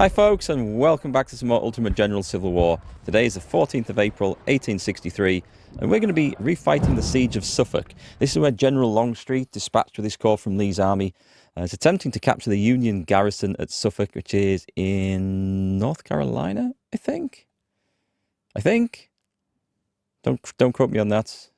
Hi folks, and welcome back to some more Ultimate General Civil War. Today is the 14th of April 1863, and we're going to be refighting the siege of Suffolk. This is where General Longstreet, dispatched with his corps from Lee's army, is attempting to capture the Union garrison at Suffolk, which is in North Carolina, I think. Don't quote me on that.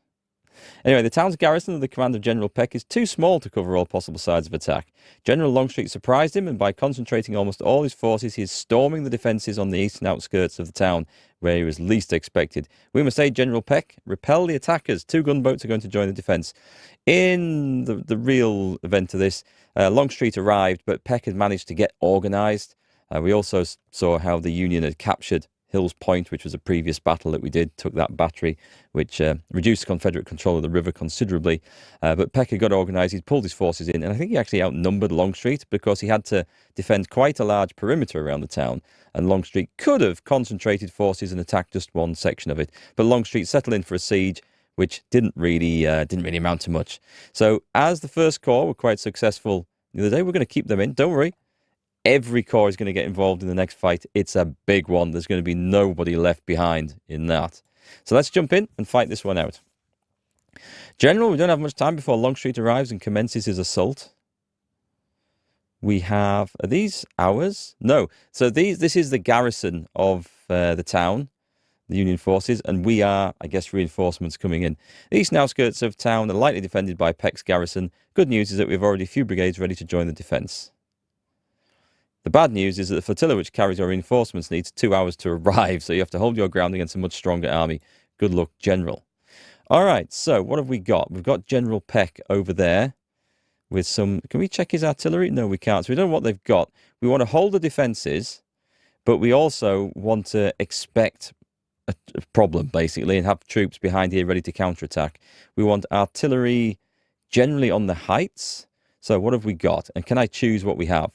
Anyway, the town's garrison, under the command of General Peck, is too small to cover all possible sides of attack. General Longstreet surprised him, and by concentrating almost all his forces, he is storming the defences on the eastern outskirts of the town, where he was least expected. We must aid General Peck, repel the attackers. 2 gunboats are going to join the defence. In the real event of this, Longstreet arrived, but Peck had managed to get organised. We also saw how the Union had captured Hill's Point, which was a previous battle that we did, took that battery, which reduced Confederate control of the river considerably. But Peck had got organised, he'd pulled his forces in, and I think he actually outnumbered Longstreet because he had to defend quite a large perimeter around the town, and Longstreet could have concentrated forces and attacked just one section of it. But Longstreet settled in for a siege, which didn't really amount to much. So as the First Corps were quite successful the other day, we're going to keep them in, don't worry. Every corps is going to get involved in the next fight. It's a big one. There's going to be nobody left behind in that. So let's jump in and fight this one out. General, we don't have much time before Longstreet arrives and commences his assault. We have... Are these ours? No. So this is the garrison of the town, the Union forces, and we are, I guess, reinforcements coming in. The eastern outskirts of town are lightly defended by Peck's garrison. Good news is that we have already a few brigades ready to join the defence. The bad news is that the flotilla which carries our reinforcements needs 2 hours to arrive, so you have to hold your ground against a much stronger army. Good luck, General. All right, so what have we got? We've got General Peck over there with some... Can we check his artillery? No, we can't. So we don't know what they've got. We want to hold the defences, but we also want to expect a problem, basically, and have troops behind here ready to counterattack. We want artillery generally on the heights. So what have we got? And can I choose what we have?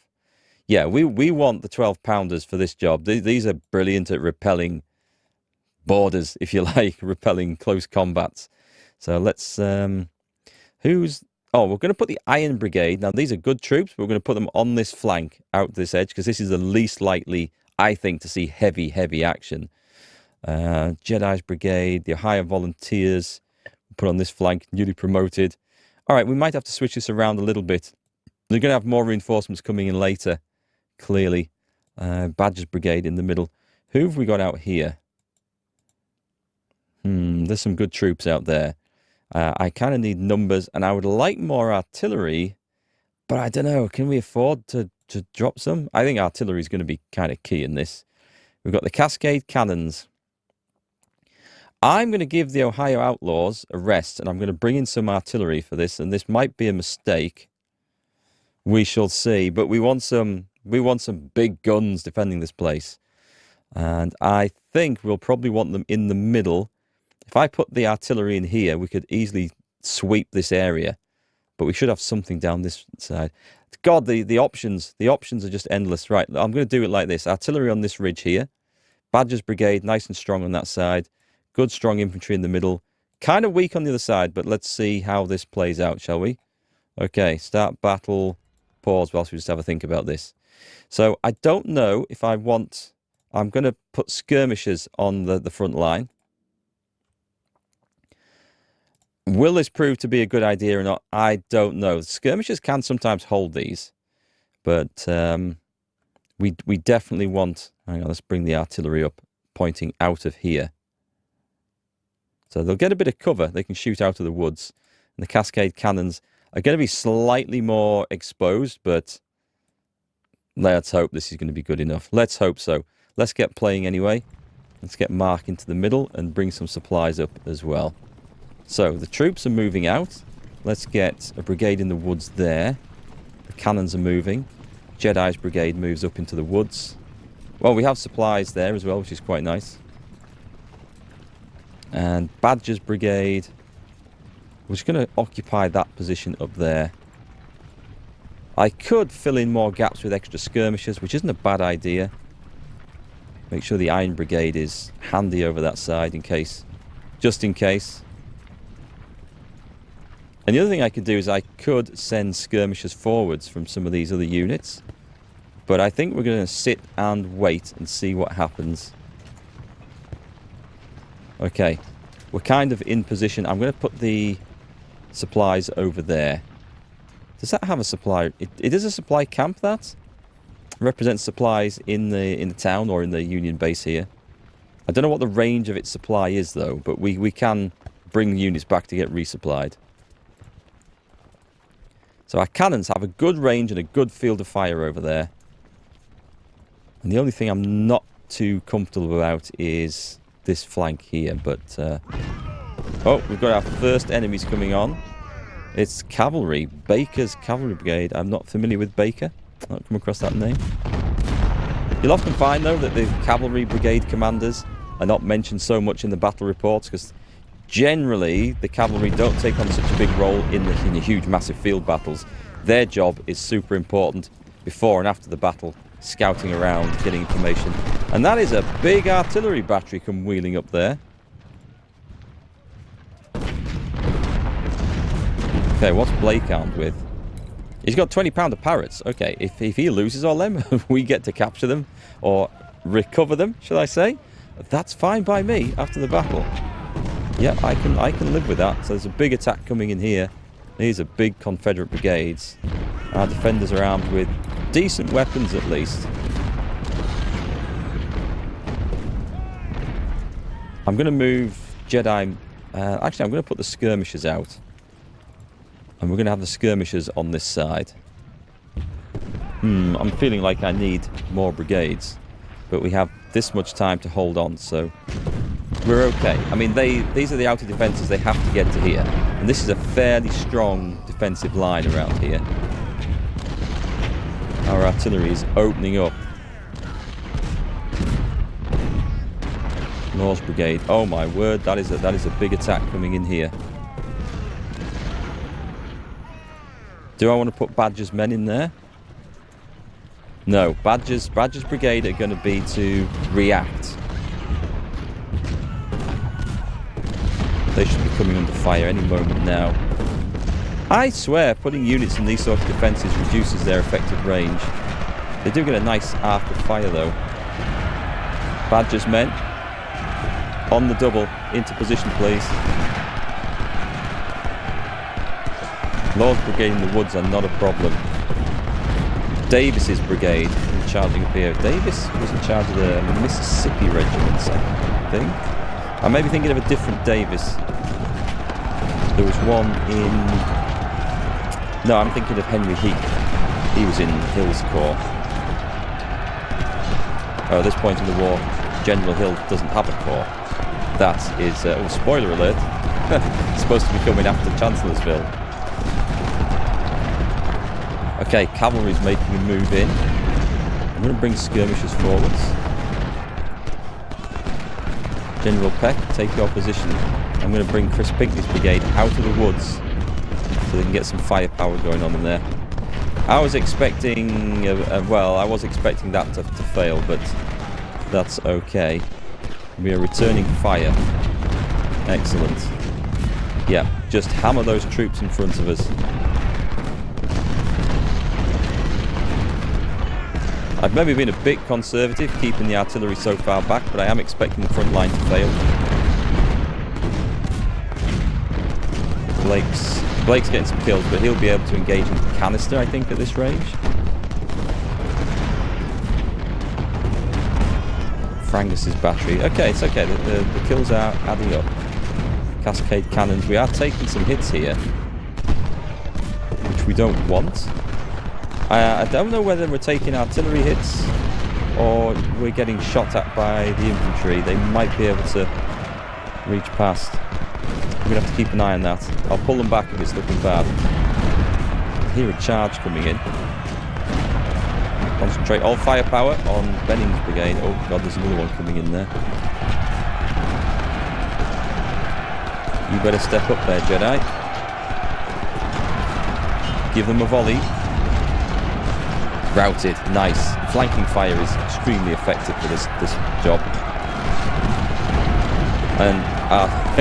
Yeah, we want the 12-pounders for this job. These are brilliant at repelling borders, if you like, repelling close combats. So let's... Oh, we're going to put the Iron Brigade. Now, these are good troops, but we're going to put them on this flank, out this edge, because this is the least likely, I think, to see heavy action. Jedi's Brigade, the Ohio Volunteers, put on this flank, newly promoted. All right, we might have to switch this around a little bit. They're going to have more reinforcements coming in later. Clearly, Badger's Brigade in the middle. Who have we got out here? There's some good troops out there. I kind of need numbers, and I would like more artillery, but I don't know. Can we afford to drop some? I think artillery is going to be kind of key in this. We've got the Cascade Cannons. I'm going to give the Ohio Outlaws a rest, and I'm going to bring in some artillery for this, and this might be a mistake. We shall see, but we want some big guns defending this place. And I think we'll probably want them in the middle. If I put the artillery in here, we could easily sweep this area. But we should have something down this side. God, the options are just endless. Right, I'm going to do it like this. Artillery on this ridge here. Badger's Brigade, nice and strong on that side. Good, strong infantry in the middle. Kind of weak on the other side, but let's see how this plays out, shall we? Okay, start battle. Pause whilst we just have a think about this. So I don't know if I want... I'm going to put skirmishers on the front line. Will this prove to be a good idea or not? I don't know. Skirmishers can sometimes hold these. But we definitely want... Hang on, let's bring the artillery up, pointing out of here. So they'll get a bit of cover. They can shoot out of the woods. And the Cascade Cannons are going to be slightly more exposed, but let's hope this is going to be good enough. Let's hope so. Let's get playing anyway. Let's get Mark into the middle and bring some supplies up as well. So the troops are moving out. Let's get a brigade in the woods there. The cannons are moving. Jedi's Brigade moves up into the woods. Well, we have supplies there as well, which is quite nice. And Badger's Brigade... We're just going to occupy that position up there. I could fill in more gaps with extra skirmishers, which isn't a bad idea. Make sure the Iron Brigade is handy over that side in case. Just in case. And the other thing I could do is I could send skirmishers forwards from some of these other units. But I think we're going to sit and wait and see what happens. Okay. We're kind of in position. I'm going to put the supplies over there. Does that have a supply? It is a supply camp, that? Represents supplies in the town or in the Union base here. I don't know what the range of its supply is, though. But we can bring the units back to get resupplied. So our cannons have a good range and a good field of fire over there. And the only thing I'm not too comfortable about is this flank here. But, oh, we've got our first enemies coming on. It's cavalry. Baker's Cavalry Brigade. I'm not familiar with Baker. I've not come across that name. You'll often find, though, that the cavalry brigade commanders are not mentioned so much in the battle reports because generally the cavalry don't take on such a big role in the huge, massive field battles. Their job is super important before and after the battle. Scouting around, getting information. And that is a big artillery battery come wheeling up there. Okay, what's Blake armed with? He's got 20 pounder parrots. Okay, if he loses all them, we get to capture them. Or recover them, should I say. That's fine by me after the battle. Yeah, I can live with that. So there's a big attack coming in here. These are big Confederate brigades. Our defenders are armed with decent weapons, at least. I'm going to move Jedi... actually, I'm going to put the skirmishers out. And we're going to have the skirmishers on this side. I'm feeling like I need more brigades. But we have this much time to hold on, so... we're okay. I mean, these are the outer defences. They have to get to here. And this is a fairly strong defensive line around here. Our artillery is opening up. Norse Brigade. Oh my word, that is a big attack coming in here. Do I want to put Badger's men in there? No, Badger's Brigade are going to be to react. They should be coming under fire any moment now. I swear, putting units in these sort of defences reduces their effective range. They do get a nice arc of fire, though. Badger's men. On the double. Into position, please. Lord's Brigade in the woods are not a problem. Davis's brigade charging up here. Davis was in charge of the Mississippi regiments, I think. I may be thinking of a different Davis. There was one in... No, I'm thinking of Henry Heath. He was in Hill's Corps. At this point in the war, General Hill doesn't have a corps. That is... oh, spoiler alert. Supposed to be coming after Chancellorsville. Okay, cavalry's making a move in. I'm going to bring skirmishers forwards. General Peck, take your position. I'm going to bring Chris Pinckney's brigade out of the woods so they can get some firepower going on in there. I was expecting, well, I was expecting that to fail, but that's okay. We are returning fire. Excellent. Yeah, just hammer those troops in front of us. I've maybe been a bit conservative keeping the artillery so far back, but I am expecting the front line to fail. Blake's getting some kills, but he'll be able to engage in canister, I think, at this range. Frangus's battery. Okay, it's okay. The kills are adding up. Cascade cannons. We are taking some hits here, which we don't want. I don't know whether we're taking artillery hits or we're getting shot at by the infantry. They might be able to reach past. We're going to have to keep an eye on that. I'll pull them back if it's looking bad. I hear a charge coming in. Concentrate all firepower on Benning's brigade. Oh god, there's another one coming in there. You better step up there, Jedi. Give them a volley. Routed. Nice. Flanking fire is extremely effective for this job. And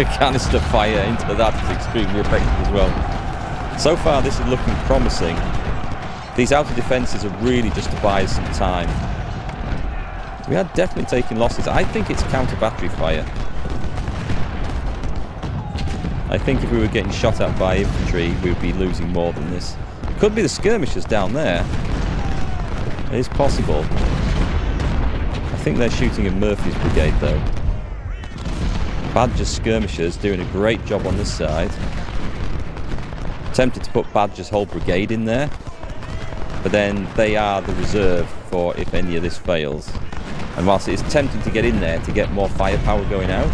canister fire into that is extremely effective as well. So far this is looking promising. These outer defences are really just to buy us some time. We are definitely taking losses. I think it's counter-battery fire. I think if we were getting shot at by infantry, we would be losing more than this. Could be the skirmishers down there. It is possible. I think they're shooting in Murphy's brigade, though. Badger's skirmishers doing a great job on this side. Tempted to put Badger's whole brigade in there, but then they are the reserve for if any of this fails. And whilst it is tempting to get in there to get more firepower going out,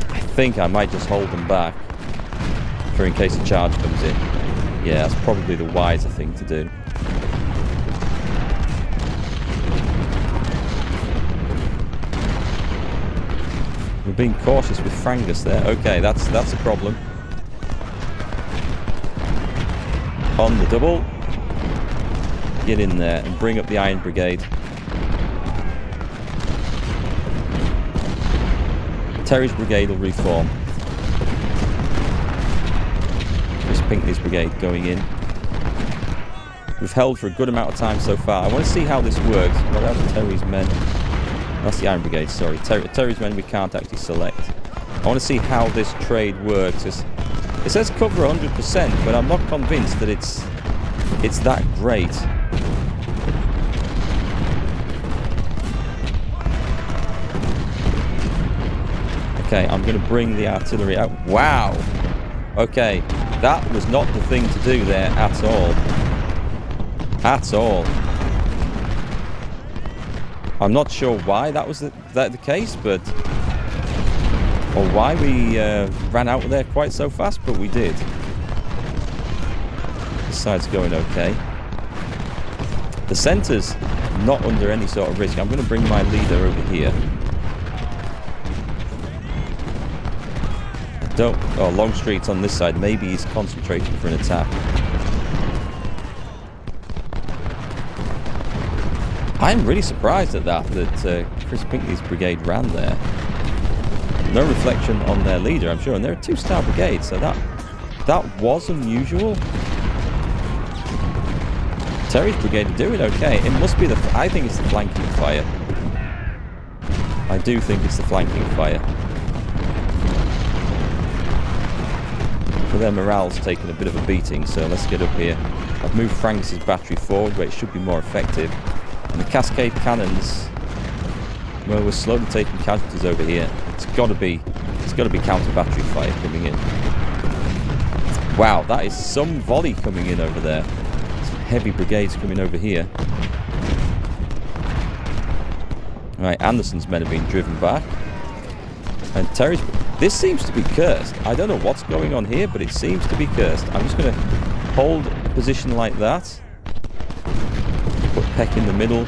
I think I might just hold them back for in case a charge comes in. Yeah, that's probably the wiser thing to do. We're being cautious with Frangus there. Okay, that's a problem. On the double. Get in there and bring up the Iron Brigade. Terry's brigade will reform. Chris Pinckney's brigade going in. We've held for a good amount of time so far. I want to see how this works. What are Terry's men? That's the Iron Brigade, sorry. Terry's men we can't actually select. I want to see how this trade works. It says cover 100%, but I'm not convinced that it's that great. Okay, I'm going to bring the artillery out. Wow! Okay, that was not the thing to do there at all. At all. I'm not sure why that was the case, but... or why we ran out of there quite so fast, but we did. This side's going okay. The centre's not under any sort of risk. I'm going to bring my leader over here. Oh, Longstreet's on this side. Maybe he's concentrating for an attack. I'm really surprised at that Chris Pinckney's brigade ran there. No reflection on their leader, I'm sure, and they're a 2-star brigade, so that was unusual. Terry's brigade are doing okay. It must be I think it's the flanking fire. I do think it's the flanking fire. But their morale's taken a bit of a beating, so let's get up here. I've moved Frank's battery forward where it should be more effective. And the cascade cannons, well, we're slowly taking casualties over here. It's got to be counter-battery fire coming in. Wow, that is some volley coming in over there. Some heavy brigades coming over here. Right, Anderson's men are being driven back. And Terry's... this seems to be cursed. I don't know what's going on here, but it seems to be cursed. I'm just going to hold a position like that. Put Peck in the middle.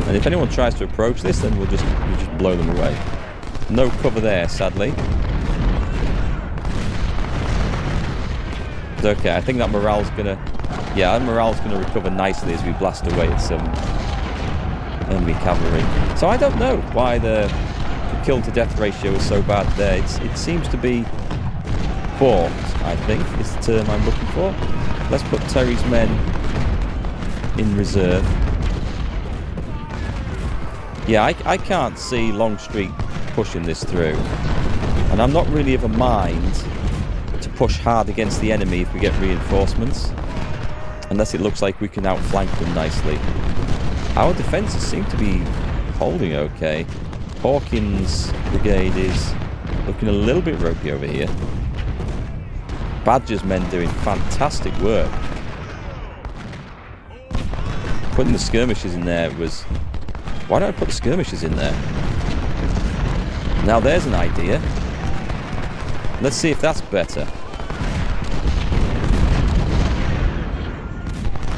And if anyone tries to approach this, then we'll just blow them away. No cover there, sadly. But okay, I think that morale's gonna... yeah, that morale's gonna recover nicely as we blast away at some enemy cavalry. So I don't know why the kill-to-death ratio is so bad there. It seems to be balked, I think, is the term I'm looking for. Let's put Terry's men in reserve. Yeah, I can't see Longstreet pushing this through. And I'm not really of a mind to push hard against the enemy if we get reinforcements. Unless it looks like we can outflank them nicely. Our defences seem to be holding okay. Hawkins' brigade is looking a little bit ropey over here. Badger's men doing fantastic work. Putting the skirmishers in there was... why don't I put the skirmishers in there? Now there's an idea. Let's see if that's better.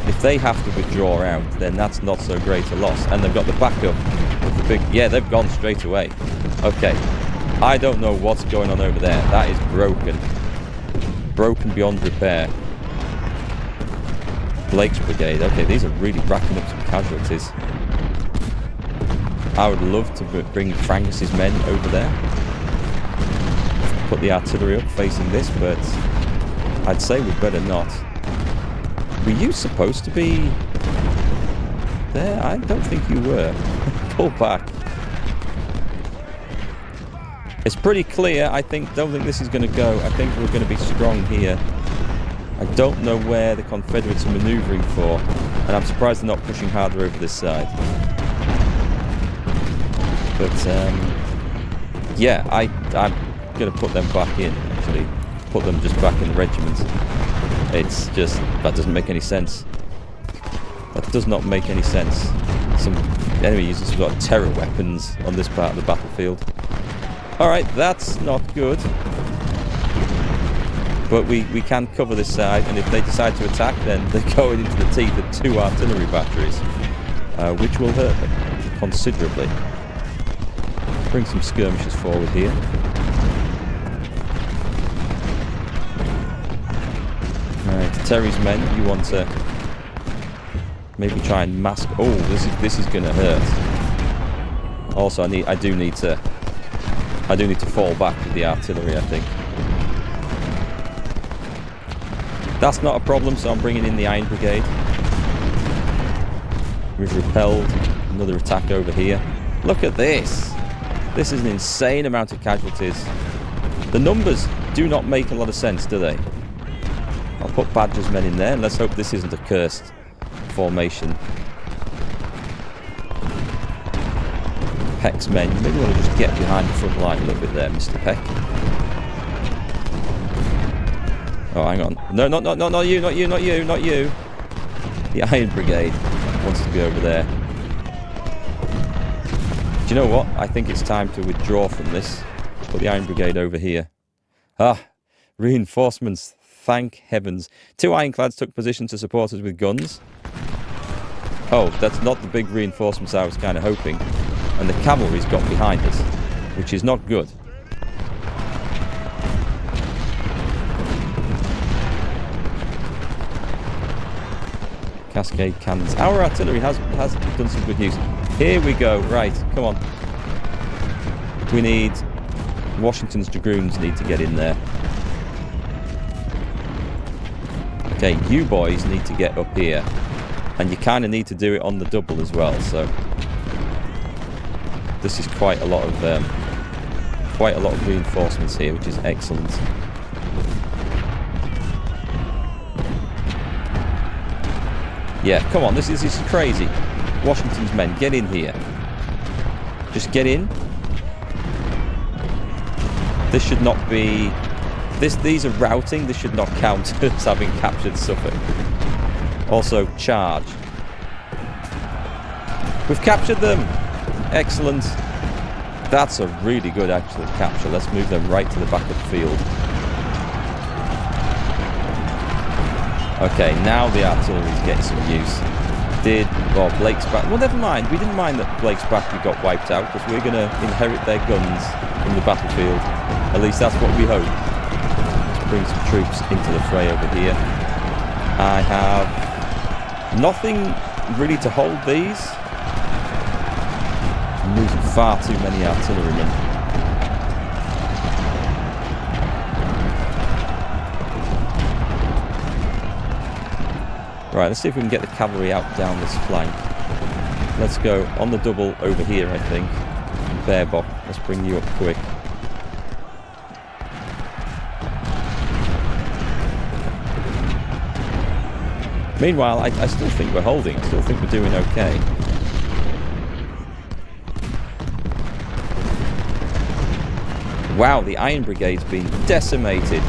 If they have to withdraw out, then that's not so great a loss. And they've got the backup of the big... yeah, they've gone straight away. Okay. I don't know what's going on over there. That is broken. Broken beyond repair. Blake's brigade. Okay, these are really racking up some casualties. I would love to bring Frank's men over there. Put the artillery up facing this, but I'd say we'd better not. Were you supposed to be there? I don't think you were. Pull back. It's pretty clear, I don't think this is going to go. I think we're going to be strong here. I don't know where the Confederates are manoeuvring for, and I'm surprised they're not pushing harder over this side. But, yeah, I'm going to put them back in, actually. Put them just back in the regiment. It's just, that doesn't make any sense. That does not make any sense. Some enemy using some sort of terror weapons on this part of the battlefield. Alright, that's not good. But we can cover this side, and if they decide to attack, then they're going into the teeth of 2 artillery batteries, which will hurt them considerably. Bring some skirmishers forward here. Alright, Terry's men, you want to maybe try and mask. Oh, this is going to hurt. Also, I do need to fall back with the artillery, I think. That's not a problem, so I'm bringing in the Iron Brigade. We've repelled another attack over here. Look at this! This is an insane amount of casualties. The numbers do not make a lot of sense, do they? I'll put Badger's men in there, and let's hope this isn't a cursed formation. Peck's men, maybe want to just get behind the front line a little bit there, Mr. Peck. Oh, hang on. No, not you, not you, not you, not you. The Iron Brigade wants to be over there. Do you know what? I think it's time to withdraw from this. Put the Iron Brigade over here. Ah, reinforcements. Thank heavens. 2 ironclads took position to support us with guns. Oh, that's not the big reinforcements I was kind of hoping. And the cavalry's got behind us, which is not good. Cascade cannons. Our artillery has done some good use. Here we go. Right, come on. We need... Washington's dragoons need to get in there. Okay, you boys need to get up here. And you kind of need to do it on the double as well, so... This is quite a lot of reinforcements here, which is excellent. Yeah, come on, this is crazy. Washington's men, get in here. Just get in. This should not be... These are routing, this should not count as having captured Suffolk. Also, charge. We've captured them! Excellent. That's a really good actual capture. Let's move them right to the back of the field. Okay, now the artillery's getting some use. Blake's back... Well, never mind. We didn't mind that Blake's battery got wiped out, because we're going to inherit their guns from the battlefield. At least that's what we hope. Let's bring some troops into the fray over here. I have nothing really to hold these. I'm losing far too many artillerymen. Right, let's see if we can get the cavalry out down this flank. Let's go on the double over here, I think. Baerbock, let's bring you up quick. Meanwhile, I still think we're holding. I still think we're doing okay. Wow, the Iron Brigade's been decimated.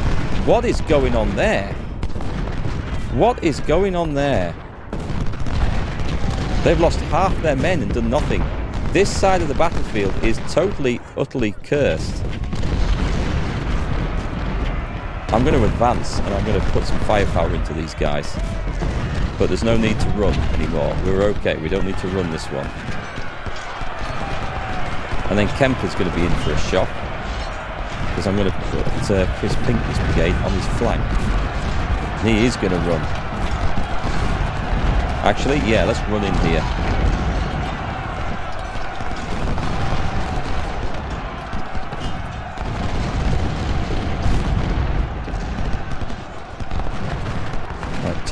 What is going on there? What is going on there? They've lost half their men and done nothing. This side of the battlefield is totally, utterly cursed. I'm going to advance and I'm going to put some firepower into these guys. But there's no need to run anymore. We're okay. We don't need to run this one. And then Kemper's going to be in for a shock. Because I'm going to put Chris Pinckney's brigade on his flank. He is going to run. Actually, yeah, let's run in here.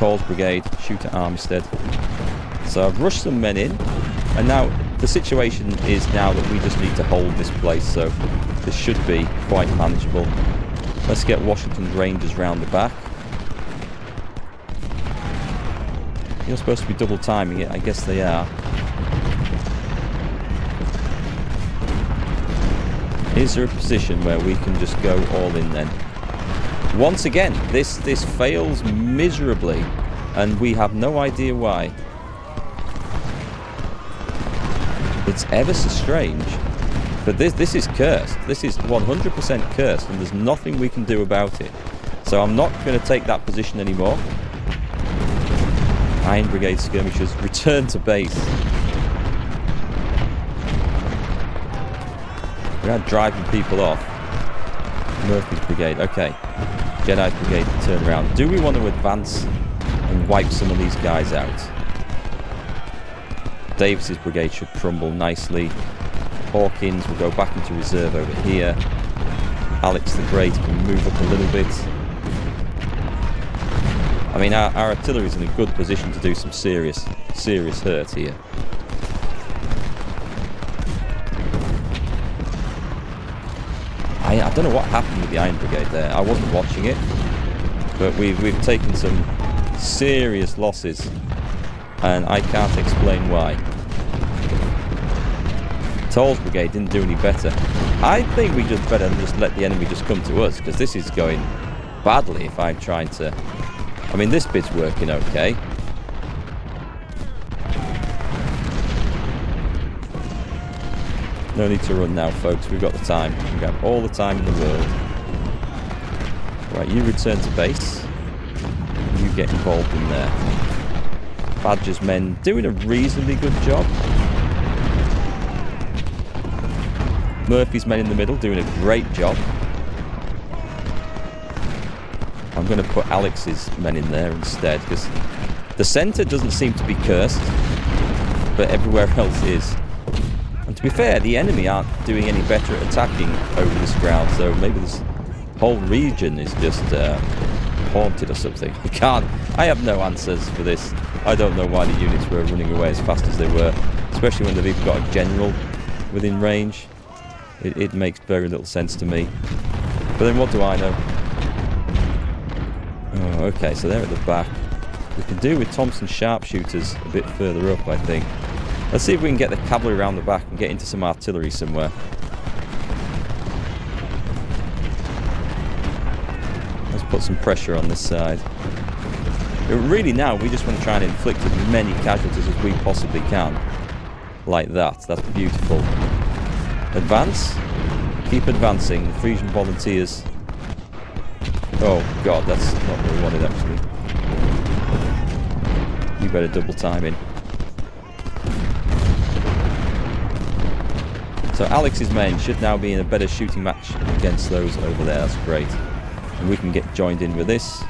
Tall's brigade shoot at Armistead. So I've rushed some men in, and now the situation is now that we just need to hold this place, so this should be quite manageable. Let's get Washington's Rangers round the back. You're supposed to be double timing it, I guess they are. Is there a position where we can just go all in then? Once again, this fails miserably, and we have no idea why. It's ever so strange, but this is cursed. This is 100% cursed, and there's nothing we can do about it. So I'm not going to take that position anymore. Iron Brigade skirmishers, return to base. We are driving people off. Murphy's brigade, okay. Jedi's brigade, turn around. Do we want to advance and wipe some of these guys out? Davis's brigade should crumble nicely. Hawkins will go back into reserve over here. Alex the Great can move up a little bit. I mean, our artillery is in a good position to do some serious hurt here. I don't know what happened with the Iron Brigade there. I wasn't watching it, but we've taken some serious losses, and I can't explain why. Tall's brigade didn't do any better. I think we just better just let the enemy just come to us, because this is going badly if I'm trying to... I mean, this bit's working okay. No need to run now, folks. We've got the time. We've got all the time in the world. Right, you return to base. You get involved in there. Badger's men doing a reasonably good job. Murphy's men in the middle doing a great job. I'm going to put Alex's men in there instead, because the centre doesn't seem to be cursed, but everywhere else is. And to be fair, the enemy aren't doing any better at attacking over this ground, so maybe this whole region is just haunted or something. I have no answers for this. I don't know why the units were running away as fast as they were, especially when they've even got a general within range. It makes very little sense to me. But then what do I know? Oh, okay, so they're at the back. We can do with Thompson sharpshooters a bit further up, I think. Let's see if we can get the cavalry around the back and get into some artillery somewhere. Let's put some pressure on this side. But really now, we just want to try and inflict as many casualties as we possibly can. Like that. That's beautiful. Advance. Keep advancing. The Frisian volunteers. Oh god, that's not what we wanted actually. You better double time in. So Alex's men should now be in a better shooting match against those over there. That's great. And we can get joined in with this.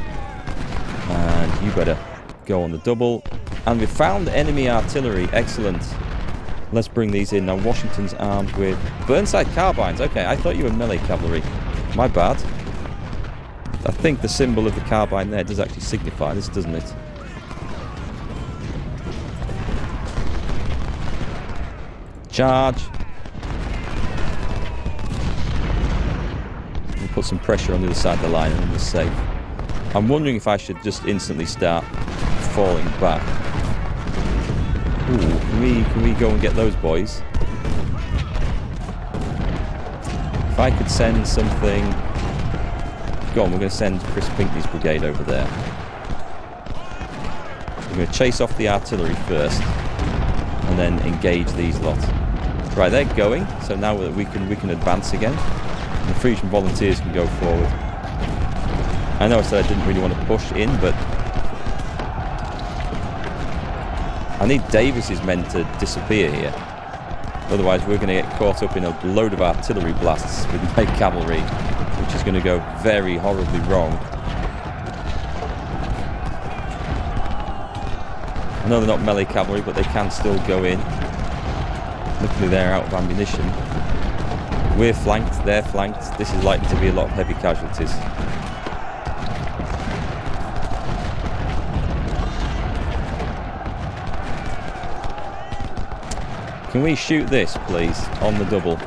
And you better go on the double. And we found enemy artillery. Excellent. Let's bring these in. Now Washington's armed with Burnside carbines. Okay, I thought you were melee cavalry. My bad. I think the symbol of the carbine there does actually signify this, doesn't it? Charge. We'll put some pressure on the other side of the line and we're safe. I'm wondering if I should just instantly start falling back. Ooh, can we go and get those boys? If I could send something... Go on, we're going to send Chris Pinckney's brigade over there. We're going to chase off the artillery first, and then engage these lot. Right, they're going, so now we can advance again. And the Frisian volunteers can go forward. I know I said I didn't really want to push in, but I need Davis's men to disappear here. Otherwise we're going to get caught up in a load of artillery blasts with my cavalry, which is going to go very horribly wrong. I know they're not melee cavalry, but they can still go in. Luckily they're out of ammunition. We're flanked, they're flanked. This is likely to be a lot of heavy casualties. Can we shoot this, please, on the double?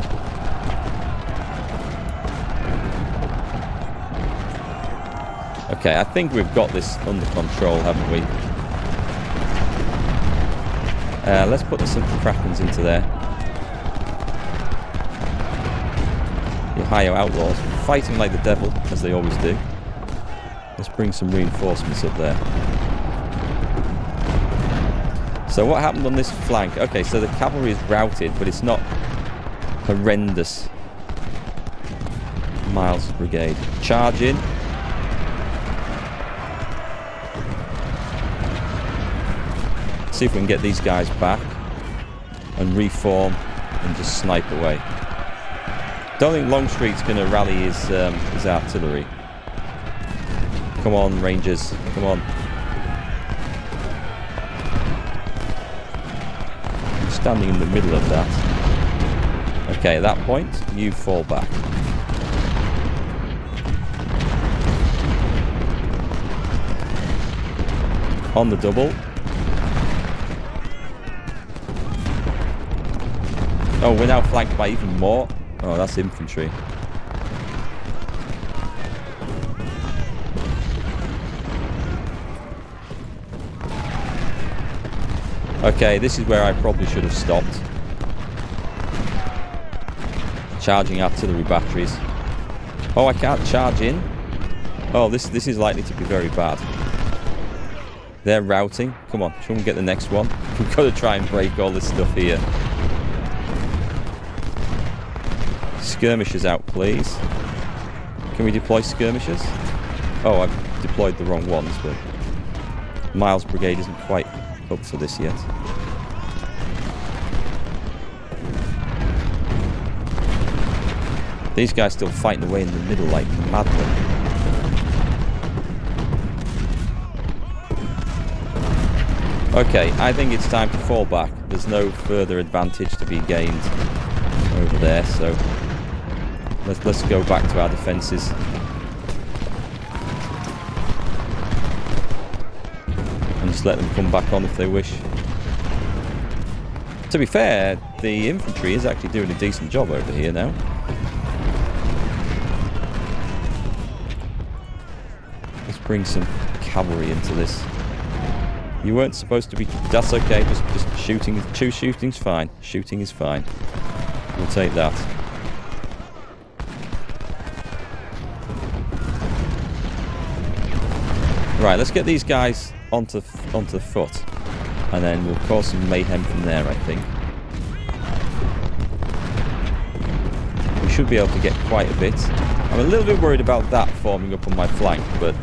Okay, I think we've got this under control, haven't we? Let's put the simple Krakens into there. The Ohio Outlaws fighting like the devil, as they always do. Let's bring some reinforcements up there. So what happened on this flank? Okay, so the cavalry is routed, but it's not horrendous. Miles' brigade. Charge in. See if we can get these guys back and reform and just snipe away. Don't think Longstreet's going to rally his artillery. Come on, Rangers. Come on. I'm standing in the middle of that. Okay, at that point, you fall back. On the double. Oh, we're now flanked by even more. Oh, that's infantry. Okay, this is where I probably should have stopped. Charging artillery batteries. Oh, I can't charge in. Oh, this is likely to be very bad. They're routing. Come on, shall we get the next one? We've got to try and break all this stuff here. Skirmishers out, please. Can we deploy skirmishers? Oh, I've deployed the wrong ones, but Miles' brigade isn't quite up for this yet. These guys still fighting away in the middle like madmen. Okay, I think it's time to fall back. There's no further advantage to be gained over there, so let's go back to our defences. And just let them come back on if they wish. To be fair, the infantry is actually doing a decent job over here now. Let's bring some cavalry into this. You weren't supposed to be... That's okay, just shooting. Shooting's fine. Shooting is fine. We'll take that. Right, let's get these guys onto foot. And then we'll cause some mayhem from there, I think. We should be able to get quite a bit. I'm a little bit worried about that forming up on my flank, but...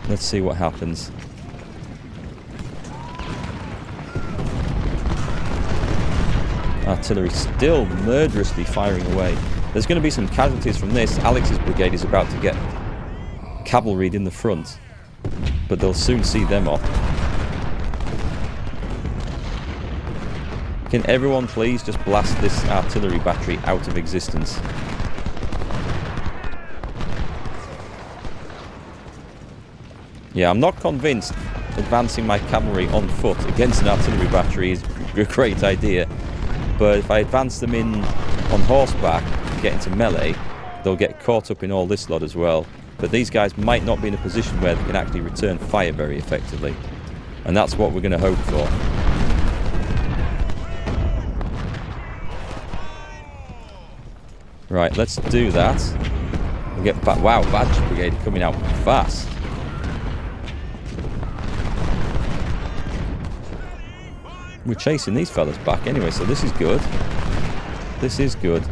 let's see what happens. Artillery still murderously firing away. There's going to be some casualties from this. Alex's brigade is about to get cavalried in the front, but they'll soon see them off. Can everyone please just blast this artillery battery out of existence? Yeah, I'm not convinced advancing my cavalry on foot against an artillery battery is a great idea. But if I advance them in on horseback, get into melee, they'll get caught up in all this lot as well. But these guys might not be in a position where they can actually return fire very effectively. And that's what we're going to hope for. Right, let's do that. We'll get back. Wow, Badge Brigade coming out fast. We're chasing these fellas back anyway, so this is good. This is good.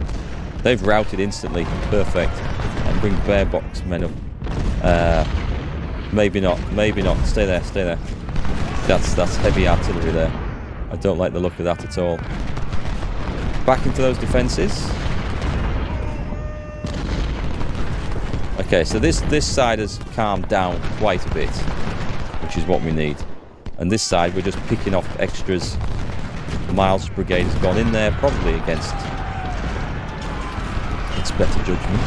They've routed instantly. Perfect. And bring bear box men up. Maybe not. Maybe not. Stay there. Stay there. That's heavy artillery there. I don't like the look of that at all. Back into those defences. Okay, so this side has calmed down quite a bit, which is what we need. And this side, we're just picking off extras. Miles' brigade has gone in there, probably against its better judgment.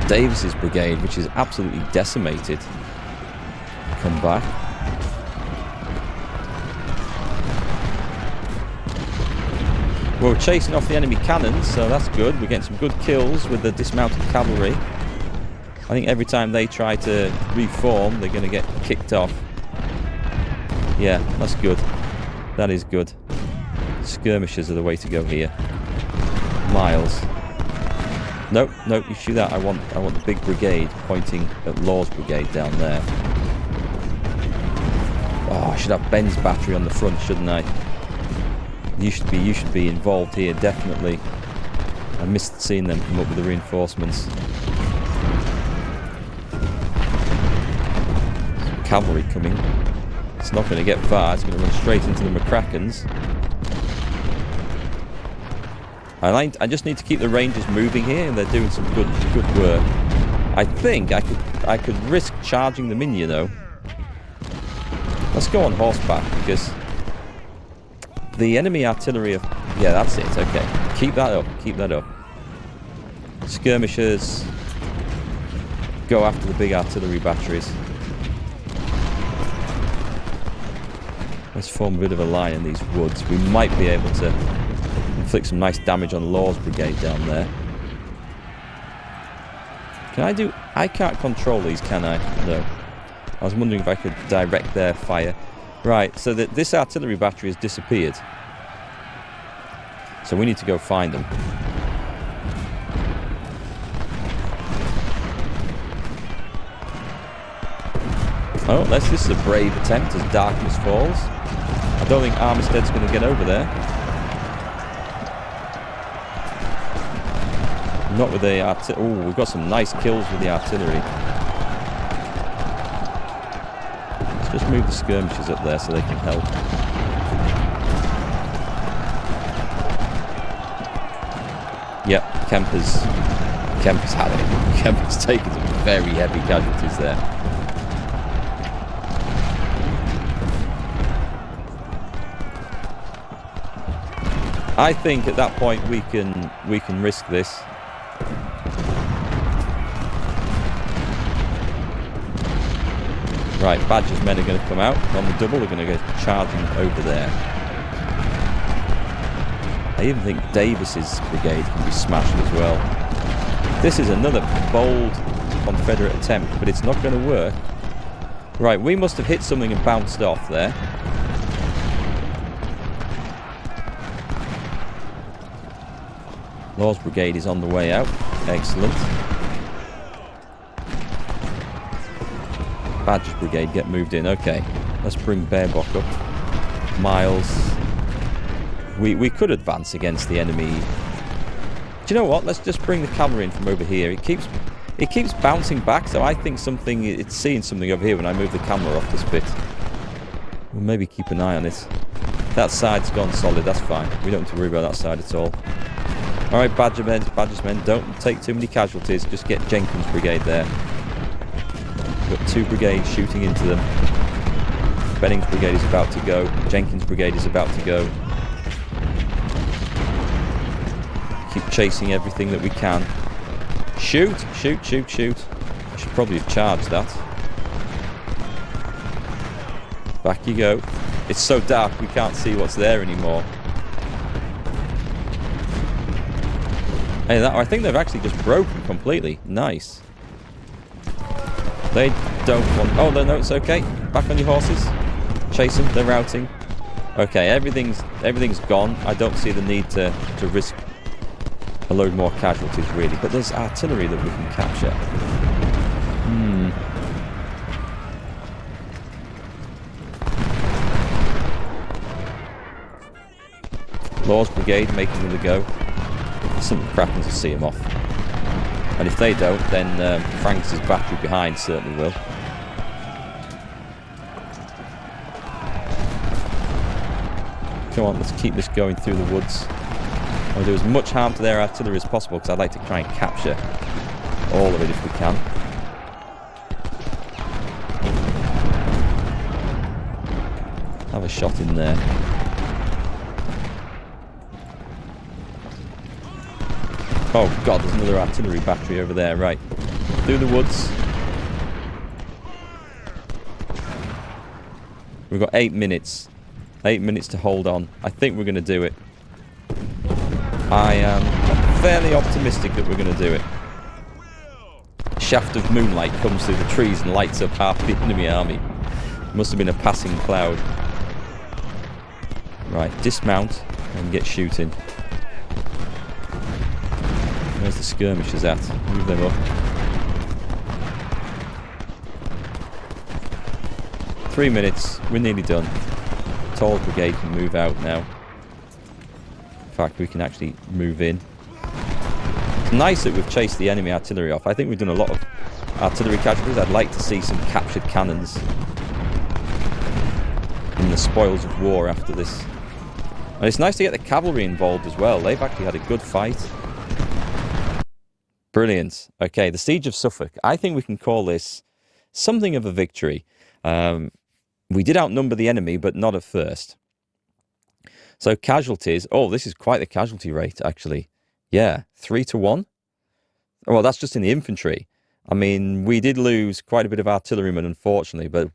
Davis's brigade, which is absolutely decimated. come back. We're chasing off the enemy cannons, so that's good. We're getting some good kills with the dismounted cavalry. I think every time they try to reform, they're going to get kicked off. Yeah, that's good. That is good. Skirmishers are the way to go here. Miles. Nope, nope, you shoot that. I want the big brigade pointing at Law's brigade down there. Oh, I should have Ben's battery on the front, shouldn't I? You should be involved here, definitely. I missed seeing them come up with the reinforcements. Some cavalry coming. It's not going to get far. It's going to run straight into the McCrackens. I just need to keep the Rangers moving here, and they're doing some good work. I think I could risk charging them in, you know. Let's go on horseback, because the enemy artillery of... Yeah, that's it, okay. Keep that up, keep that up. Skirmishers go after the big artillery batteries. Let's form a bit of a line in these woods. We might be able to inflict some nice damage on Law's brigade down there. Can I do... I can't control these, can I? No. I was wondering if I could direct their fire. Right, so this artillery battery has disappeared. So we need to go find them. Oh, this is a brave attempt as darkness falls. I don't think Armistead's going to get over there. Not with the artillery. Oh, we've got some nice kills with the artillery. Let's just move the skirmishers up there so they can help. Yep, Kemper's had it. Kemper's taken some very heavy casualties there. I think at that point we can risk this. Right, Badger's men are going to come out on the double. They're going to go charging over there. I even think Davis's brigade can be smashed as well. This is another bold Confederate attempt, but it's not going to work. Right, we must have hit something and bounced off there. Law's brigade is on the way out. Excellent. Badger's brigade get moved in. Okay, let's bring Baerbock up. Miles. We could advance against the enemy. Do you know what? Let's just bring the cavalry in from over here. It keeps bouncing back, so I think it's seeing something over here when I move the camera off this bit. We'll maybe keep an eye on it. That side's gone solid. That's fine. We don't have to worry about that side at all. Alright, Badger's men, don't take too many casualties. Just get Jenkins' brigade there. We've got two brigades shooting into them. Benning's brigade is about to go. Jenkins' brigade is about to go. Keep chasing everything that we can. Shoot! Shoot, shoot, shoot. I should probably have charged that. Back you go. It's so dark we can't see what's there anymore. Hey, I think they've actually just broken completely. Nice. They don't want... Oh, no, it's okay. Back on your horses. Chase them. They're routing. Okay, everything's gone. I don't see the need to risk a load more casualties, really. But there's artillery that we can capture. Law's brigade making them a go. Some Krakens will see him off. And if they don't, then Franks' battery behind certainly will. Come on, let's keep this going through the woods. I'll do as much harm to their artillery as possible, because I'd like to try and capture all of it if we can. Have a shot in there. Oh god, there's another artillery battery over there. Right, through the woods. We've got 8 minutes. 8 minutes to hold on. I think we're going to do it. I am fairly optimistic that we're going to do it. A shaft of moonlight comes through the trees and lights up half the enemy army. Must have been a passing cloud. Right, dismount and get shooting. Where's the skirmishers at? Move them up. 3 minutes. We're nearly done. Tall brigade can move out now. In fact, we can actually move in. It's nice that we've chased the enemy artillery off. I think we've done a lot of artillery casualties. I'd like to see some captured cannons and the spoils of war after this. And it's nice to get the cavalry involved as well. They've actually had a good fight. Brilliant. Okay, the Siege of Suffolk. I think we can call this something of a victory. We did outnumber the enemy, but not at first. So casualties. Oh, this is quite the casualty rate, actually. Yeah, 3 to 1. Well, that's just in the infantry. I mean, we did lose quite a bit of artillerymen, unfortunately, but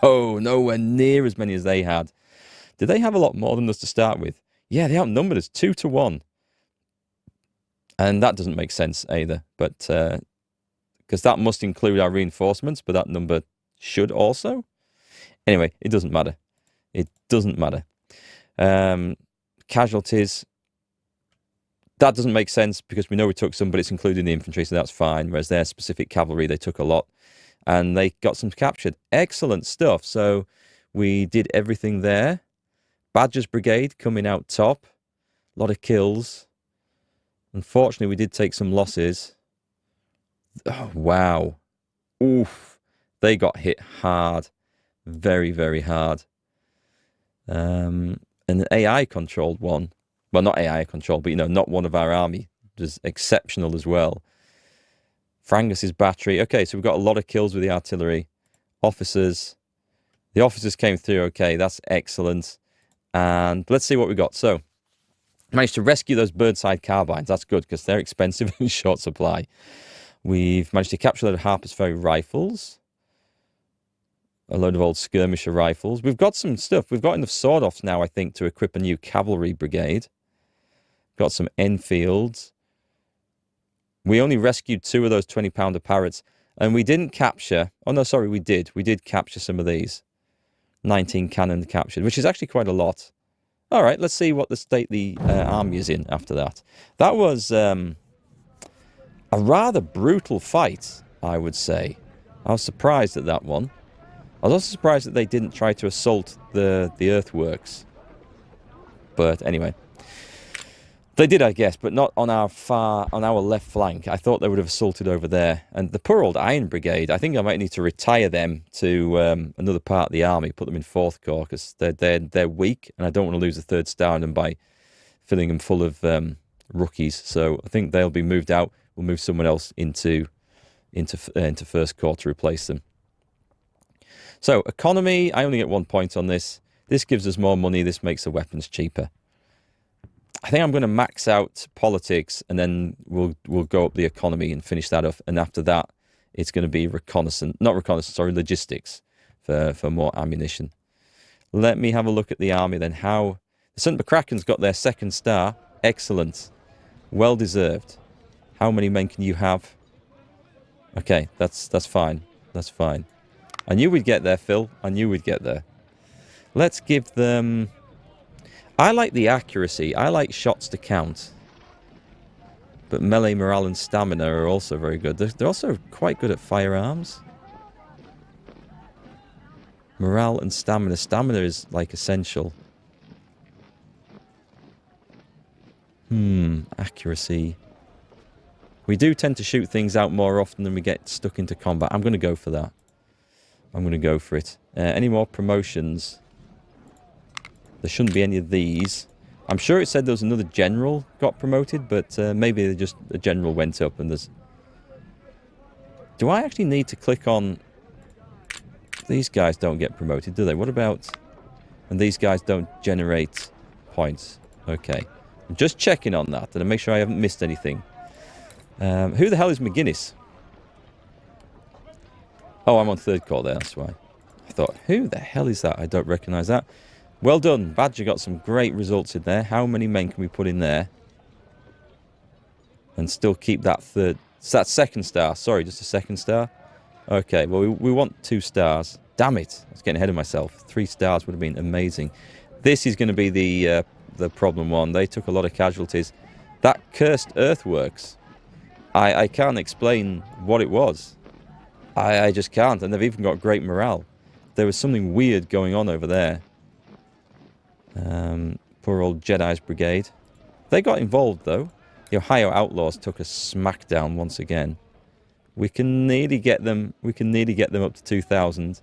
whoa, nowhere near as many as they had. Did they have a lot more than us to start with? Yeah, they outnumbered us 2 to 1. And that doesn't make sense either, but because that must include our reinforcements, but that number should also. Anyway, it doesn't matter. It doesn't matter. Casualties. That doesn't make sense because we know we took some, but it's included in the infantry, so that's fine. Whereas their specific cavalry, they took a lot. And they got some captured. Excellent stuff. So we did everything there. Badger's Brigade coming out top. A lot of kills. Unfortunately, we did take some losses. Oh, wow. Oof. They got hit hard. Very, very hard. And an AI-controlled one. Well, not AI-controlled, but, you know, not one of our army. It was exceptional as well. Frangus's battery. Okay, so we've got a lot of kills with the artillery. Officers. The officers came through. Okay, that's excellent. And let's see what we got. So, managed to rescue those birdside carbines. That's good because they're expensive and in short supply. We've managed to capture a load of Harper's Ferry rifles. A load of old skirmisher rifles. We've got some stuff. We've got enough sword-offs now, I think, to equip a new cavalry brigade. Got some Enfields. We only rescued 2 of those 20-pounder Parrots. And we didn't capture... Oh, no, sorry, we did. We did capture some of these. 19 cannon captured, which is actually quite a lot. All right, let's see what the state the army is in after that. That was a rather brutal fight, I would say. I was surprised at that one. I was also surprised that they didn't try to assault the earthworks. But anyway. They did, I guess, but not on our left flank. I thought they would have assaulted over there. And the poor old Iron Brigade, I think I might need to retire them to another part of the army, put them in 4th Corps, because they're weak, and I don't want to lose a 3rd star in them by filling them full of rookies. So I think they'll be moved out. We'll move someone else into 1st Corps to replace them. So economy, I only get 1 point on this. This gives us more money. This makes the weapons cheaper. I think I'm going to max out politics, and then we'll go up the economy and finish that off. And after that, it's going to be logistics for more ammunition. Let me have a look at the army then. How the St. McCracken's got their 2nd star. Excellent. Well deserved. How many men can you have? Okay, that's fine. That's fine. I knew we'd get there, Phil. I knew we'd get there. Let's give them... I like the accuracy. I like shots to count. But melee, morale, and stamina are also very good. They're also quite good at firearms. Morale and stamina. Stamina is, like, essential. Accuracy. We do tend to shoot things out more often than we get stuck into combat. I'm going to go for that. I'm going to go for it. Any more promotions? There shouldn't be any of these. I'm sure it said there was another general got promoted, but maybe just a general went up and there's... Do I actually need to click on... These guys don't get promoted, do they? What about... And these guys don't generate points. Okay. I'm just checking on that to make sure I haven't missed anything. Who the hell is McGuinness? Oh, I'm on 3rd Corps there, that's why. thought, who the hell is that? I don't recognise that. Well done. Badger got some great results in there. How many men can we put in there? And still keep that third... That second star. Sorry, just a second star. Okay, well, we want 2 stars. Damn it. I was getting ahead of myself. 3 stars would have been amazing. This is going to be the problem one. They took a lot of casualties. That cursed earthworks. I can't explain what it was. I just can't. And they've even got great morale. There was something weird going on over there. Poor old Jedi's brigade. They got involved, though. The Ohio Outlaws took a smackdown once again. We can nearly get them. We can nearly get them up to 2,000.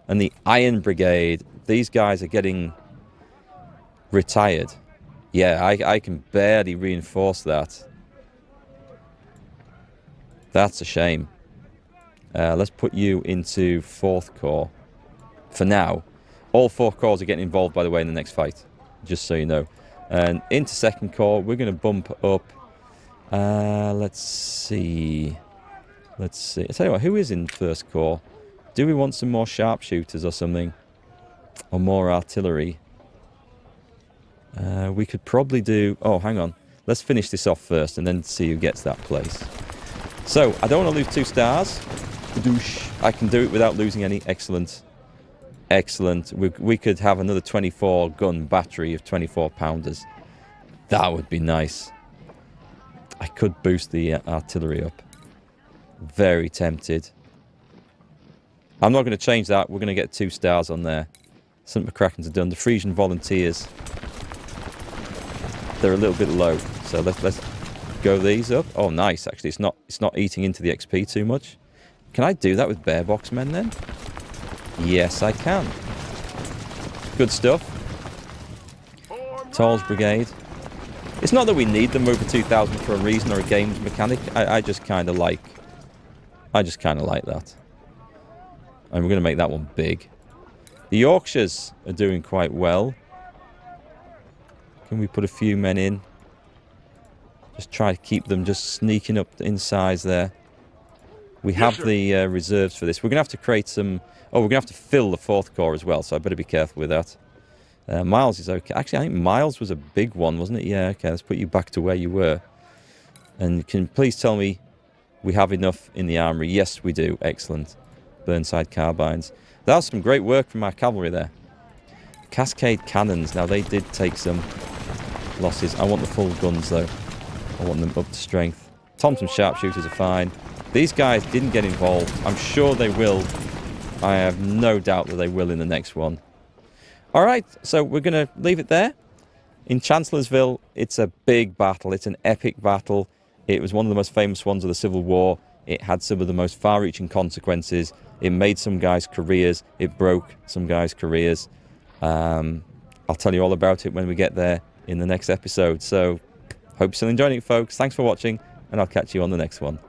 And the Iron Brigade. These guys are getting retired. Yeah, I can barely reinforce that. That's a shame. Let's put you into 4th Corps. For now. All 4 corps are getting involved, by the way, in the next fight. Just so you know. And into 2nd Corps, we're going to bump up. Let's see. Let's see. I tell you what, who is in 1st Corps? Do we want some more sharpshooters or something? Or more artillery? We could probably do... Oh, hang on. Let's finish this off first and then see who gets that place. So, I don't want to lose 2 stars. I can do it without losing any. Excellent. Excellent. We could have another 24-gun battery of 24-pounders. That would be nice. I could boost the artillery up. Very tempted. I'm not going to change that. We're going to get 2 stars on there. St. McCracken's are done. The Frisian Volunteers. They're a little bit low. So let's go these up. Oh, nice. Actually, it's not eating into the XP too much. Can I do that with bear box men then? Yes, I can. Good stuff. Tall's Brigade. It's not that we need them over 2,000 for a reason or a games mechanic. I just kind of like... that. And we're going to make that one big. The Yorkshires are doing quite well. Can we put a few men in? Just try to keep them just sneaking up in size there. We have the reserves for this. We're going to have to create some... Oh, we're going to have to fill the 4th Corps as well, so I better be careful with that. Miles is okay. Actually, I think Miles was a big one, wasn't it? Yeah, okay, let's put you back to where you were. And can you please tell me we have enough in the armory? Yes, we do. Excellent. Burnside carbines. That was some great work from our cavalry there. Cascade cannons. Now, they did take some losses. I want the full guns, though. I want them up to strength. Thompson sharpshooters are fine. These guys didn't get involved. I'm sure they will. I have no doubt that they will in the next one. Alright, so we're going to leave it there. In Chancellorsville, it's a big battle. It's an epic battle. It was one of the most famous ones of the Civil War. It had some of the most far-reaching consequences. It made some guys' careers. It broke some guys' careers. I'll tell you all about it when we get there in the next episode. So, hope you're still enjoying it, folks. Thanks for watching, and I'll catch you on the next one.